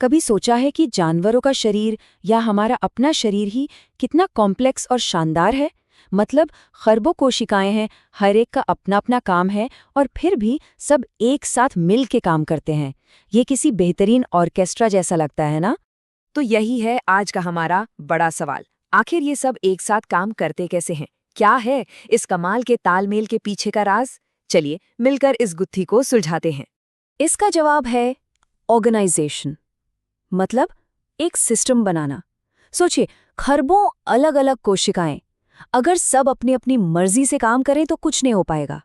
कभी सोचा है कि जानवरों का शरीर या हमारा अपना शरीर ही कितना कॉम्प्लेक्स और शानदार है? मतलब खरबों कोशिकाएं हैं, हर एक का अपना अपना काम है और फिर भी सब एक साथ मिल के काम करते हैं। ये किसी बेहतरीन ऑर्केस्ट्रा जैसा लगता है ना? तो यही है आज का हमारा बड़ा सवाल। आखिर ये सब एक साथ काम करते कैसे हैं? क्या है इस कमाल के तालमेल के पीछे का राज? चलिए मिलकर इस गुत्थी को सुलझाते हैं। इसका जवाब है ऑर्गेनाइजेशन। मतलब एक सिस्टम बनाना। सोचिए, खरबों अलग अलग कोशिकाएं, अगर सब अपनी अपनी मर्जी से काम करें तो कुछ नहीं हो पाएगा।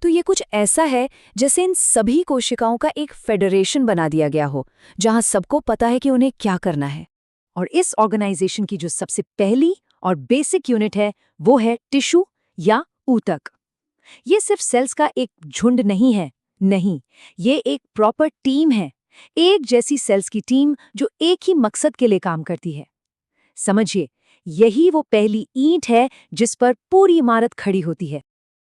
तो ये कुछ ऐसा है जैसे इन सभी कोशिकाओं का एक फेडरेशन बना दिया गया हो, जहां सबको पता है कि उन्हें क्या करना है। और इस ऑर्गेनाइजेशन की जो सबसे पहली और बेसिक यूनिट है वो है टिश्यू या ऊतक। ये सिर्फ सेल्स का एक झुंड नहीं है, नहीं, ये एक प्रॉपर टीम है। एक जैसी सेल्स की टीम जो एक ही मकसद के लिए काम करती है। समझिए, यही वो पहली ईंट है जिस पर पूरी इमारत खड़ी होती है।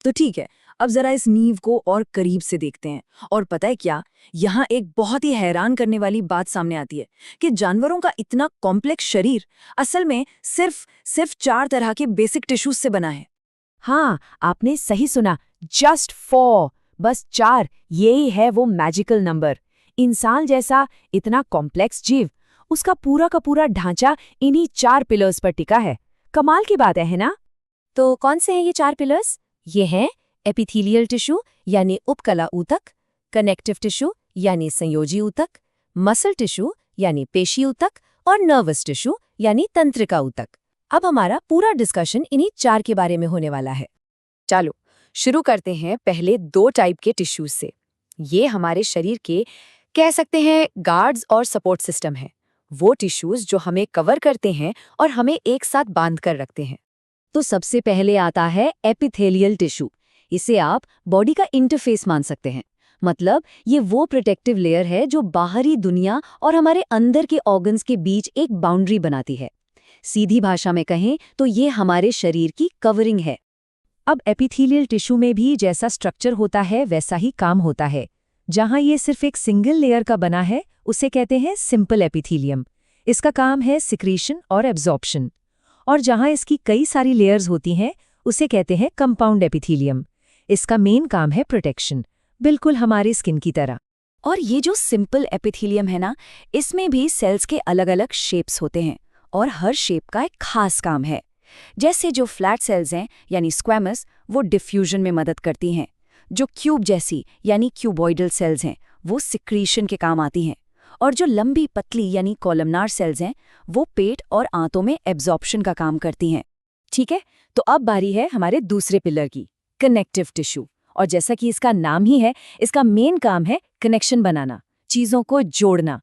तो ठीक है, अब जरा इस नींव को और करीब से देखते हैं। और पता है क्या, यहाँ एक बहुत ही हैरान करने वाली बात सामने आती है कि जानवरों का इतना कॉम्प्लेक्स शरीर असल में सिर्फ 4 तरह के बेसिक टिश्यूज से बना है। हाँ, आपने सही सुना, जस्ट 4, बस 4। यही है वो मैजिकल नंबर। इंसान जैसा इतना कॉम्प्लेक्स जीव, उसका पूरा का पूरा ढांचा इन्हीं 4 पिलर्स पर टिका है। कमाल की बात है ना? तो कौन से हैं ये 4 पिलर्स? ये हैं एपिथेलियल टिश्यू यानी उपकला ऊतक, कनेक्टिव टिश्यू यानी संयोजी ऊतक, मसल टिश्यू यानी पेशी ऊतक और नर्वस टिश्यू यानी तंत्रिका ऊतक। अब हमारा पूरा डिस्कशन इन्हीं 4 के बारे में होने वाला है। चलो शुरू करते हैं पहले 2 टाइप के टिश्यूज से। ये हमारे शरीर के कह सकते हैं गार्ड्स और सपोर्ट सिस्टम है। वो टिश्यूज जो हमें कवर करते हैं और हमें एक साथ बांध कर रखते हैं। तो सबसे पहले आता है एपिथेलियल टिश्यू। इसे आप बॉडी का इंटरफेस मान सकते हैं। मतलब ये वो प्रोटेक्टिव लेयर है जो बाहरी दुनिया और हमारे अंदर के ऑर्गन्स के बीच एक बाउंड्री बनाती है। सीधी भाषा में कहें तो ये हमारे शरीर की कवरिंग है। अब एपिथेलियल टिश्यू में भी जैसा स्ट्रक्चर होता है वैसा ही काम होता है। जहां ये सिर्फ एक सिंगल लेयर का बना है उसे कहते हैं सिंपल एपिथेलियम। इसका काम है सिक्रीशन और एब्जॉर्प्शन। और जहां इसकी कई सारी लेयर्स होती हैं उसे कहते हैं कंपाउंड एपिथेलियम। इसका मेन काम है प्रोटेक्शन, बिल्कुल हमारी स्किन की तरह। और ये जो सिंपल एपिथेलियम है ना, इसमें भी सेल्स के अलग अलग शेप्स होते हैं और हर शेप का एक खास काम है। जैसे जो फ्लैट सेल्स हैं यानी स्क्वैमस, वो डिफ्यूजन में मदद करती हैं। जो क्यूब जैसी यानी क्यूबॉइडल सेल्स हैं वो सिक्रीशन के काम आती हैं। और जो लंबी पतली यानी कॉलमनार सेल्स हैं वो पेट और आंतों में एब्जॉर्प्शन का काम करती हैं। ठीक है, तो अब बारी है हमारे दूसरे पिलर की, कनेक्टिव टिश्यू। और जैसा कि इसका नाम ही है, इसका मेन काम है कनेक्शन बनाना, चीज़ों को जोड़ना।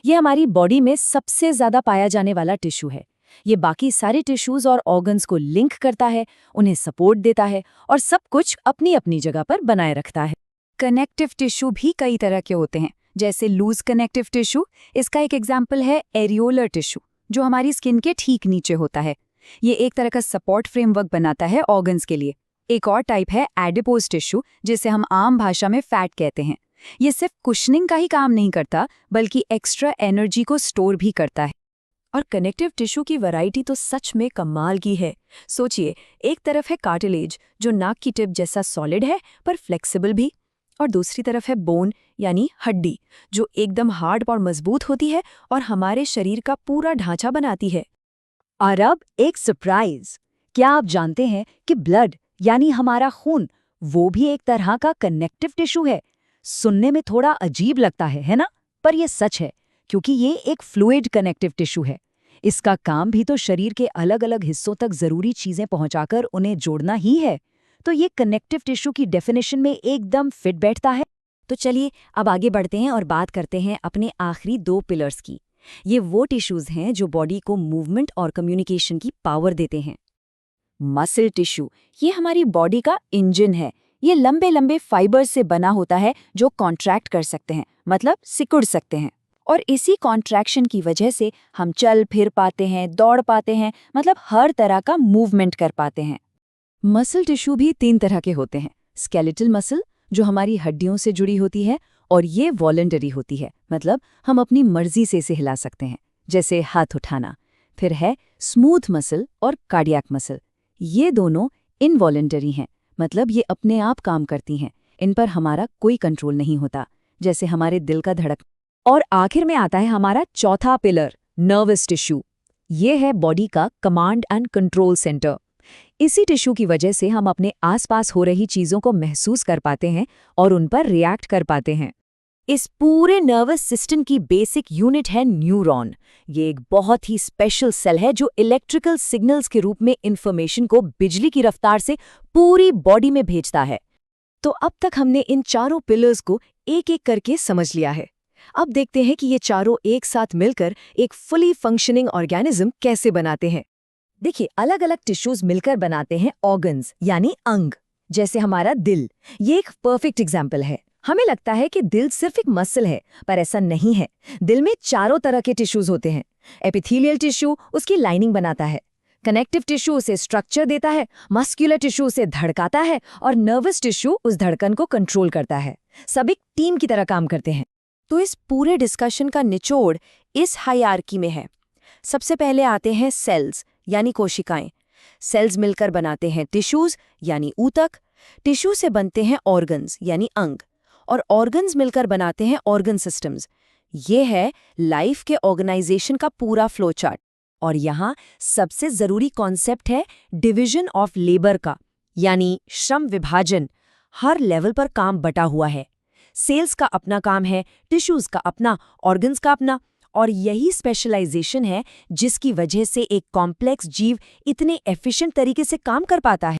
ये हमारी बॉडी में सबसे ज़्यादा पाया जाने वाला टिश्यू है। ये बाकी सारे टिश्यूज और ऑर्गन्स को लिंक करता है, उन्हें सपोर्ट देता है और सब कुछ अपनी अपनी जगह पर बनाए रखता है। कनेक्टिव टिश्यू भी कई तरह के होते हैं, जैसे लूज कनेक्टिव टिश्यू। इसका एक एग्जाम्पल है एरियोलर टिश्यू, जो हमारी स्किन के ठीक नीचे होता है। ये एक तरह का सपोर्ट फ्रेमवर्क बनाता है ऑर्गन्स के लिए। एक और टाइप है एडिपोज टिश्यू, जिसे हम आम भाषा में फैट कहते हैं। ये सिर्फ कुशनिंग का ही काम नहीं करता, बल्कि एक्स्ट्रा एनर्जी को स्टोर भी करता है। और कनेक्टिव टिश्यू की वैरायटी तो सच में कमाल की है। सोचिए, एक तरफ है कार्टिलेज जो नाक की टिप जैसा सॉलिड है पर फ्लेक्सिबल भी, और दूसरी तरफ है बोन यानी हड्डी जो एकदम हार्ड और मजबूत होती है और हमारे शरीर का पूरा ढांचा बनाती है। और अब एक सरप्राइज, क्या आप जानते हैं कि ब्लड यानी हमारा खून वो भी एक तरह का कनेक्टिव टिश्यू है? सुनने में थोड़ा अजीब लगता है ना? पर यह सच है, क्योंकि ये एक फ्लूइड कनेक्टिव टिश्यू है। इसका काम भी तो शरीर के अलग अलग हिस्सों तक जरूरी चीजें पहुंचाकर उन्हें जोड़ना ही है। तो ये कनेक्टिव टिश्यू की डेफिनेशन में एकदम फिट बैठता है। तो चलिए अब आगे बढ़ते हैं और बात करते हैं अपने आखिरी 2 पिलर्स की। ये वो टिश्यूज हैं जो बॉडी को मूवमेंट और कम्युनिकेशन की पावर देते हैं। मसल टिश्यू, ये हमारी बॉडी का इंजन है। ये लंबे लंबे फाइबर्स से बना होता है जो कॉन्ट्रैक्ट कर सकते हैं, मतलब सिकुड़ सकते हैं। और इसी कॉन्ट्रैक्शन की वजह से हम चल फिर पाते हैं, दौड़ पाते हैं, मतलब हर तरह का मूवमेंट कर पाते हैं। मसल टिश्यू भी 3 तरह के होते हैं। स्केलेटल मसल जो हमारी हड्डियों से जुड़ी होती है, और ये वॉलंटरी होती है, मतलब हम अपनी मर्जी से इसे हिला सकते हैं, जैसे हाथ उठाना। फिर है स्मूथ मसल और कार्डियक मसल। ये दोनों इनवॉलंटरी हैं, मतलब ये अपने आप काम करती हैं, इन पर हमारा कोई कंट्रोल नहीं होता, जैसे हमारे दिल का धड़क। और आखिर में आता है हमारा चौथा पिलर, नर्वस टिश्यू। ये है बॉडी का कमांड एंड कंट्रोल सेंटर। इसी टिश्यू की वजह से हम अपने आसपास हो रही चीज़ों को महसूस कर पाते हैं और उन पर रिएक्ट कर पाते हैं। इस पूरे नर्वस सिस्टम की बेसिक यूनिट है न्यूरॉन। ये एक बहुत ही स्पेशल सेल है जो इलेक्ट्रिकल सिग्नल्स के रूप में इंफॉर्मेशन को बिजली की रफ्तार से पूरी बॉडी में भेजता है। तो अब तक हमने इन चारों पिलर्स को एक एक करके समझ लिया है। अब देखते हैं कि ये चारों एक साथ मिलकर एक फुली फंक्शनिंग ऑर्गेनिज्म कैसे बनाते हैं। देखिए, अलग अलग टिश्यूज मिलकर बनाते हैं ऑर्गन्स यानी अंग। जैसे हमारा दिल, ये एक परफेक्ट एग्जाम्पल है। हमें लगता है कि दिल सिर्फ एक मसल है, पर ऐसा नहीं है। दिल में चारों तरह के टिश्यूज होते हैं। एपिथेलियल टिश्यू उसकी लाइनिंग बनाता है, कनेक्टिव टिश्यू उसे स्ट्रक्चर देता है, मस्कुलर टिश्यू उसे धड़काता है और नर्वस टिश्यू उस धड़कन को कंट्रोल करता है। सब एक टीम की तरह काम करते हैं। तो इस पूरे डिस्कशन का निचोड़ इस हायरार्की में है। सबसे पहले आते हैं सेल्स यानी कोशिकाएं। सेल्स मिलकर बनाते हैं टिश्यूज यानी ऊतक। टिश्यू से बनते हैं ऑर्गन्स यानी अंग, और ऑर्गन्स मिलकर बनाते हैं ऑर्गन सिस्टम्स। ये है लाइफ के ऑर्गेनाइजेशन का पूरा फ्लो चार्ट। और यहाँ सबसे ज़रूरी कॉन्सेप्ट है डिवीजन ऑफ लेबर का, यानी श्रम विभाजन। हर लेवल पर काम बटा हुआ है। सेल्स का अपना काम है, टिश्यूज का अपना, ऑर्गन्स का अपना। और यही स्पेशलाइजेशन है जिसकी वजह से एक कॉम्प्लेक्स जीव इतने एफिशिएंट तरीके से काम कर पाता है।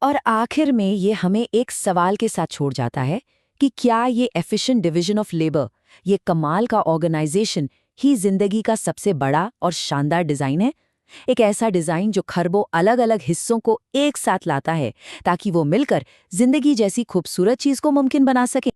और आखिर में ये हमें एक सवाल के साथ छोड़ जाता है कि क्या ये एफिशिएंट डिवीजन ऑफ लेबर, ये कमाल का ऑर्गेनाइजेशन ही जिंदगी का सबसे बड़ा और शानदार डिजाइन है? एक ऐसा डिजाइन जो खरबों अलग अलग हिस्सों को एक साथ लाता है ताकि वो मिलकर जिंदगी जैसी खूबसूरत चीज को मुमकिन बना सके।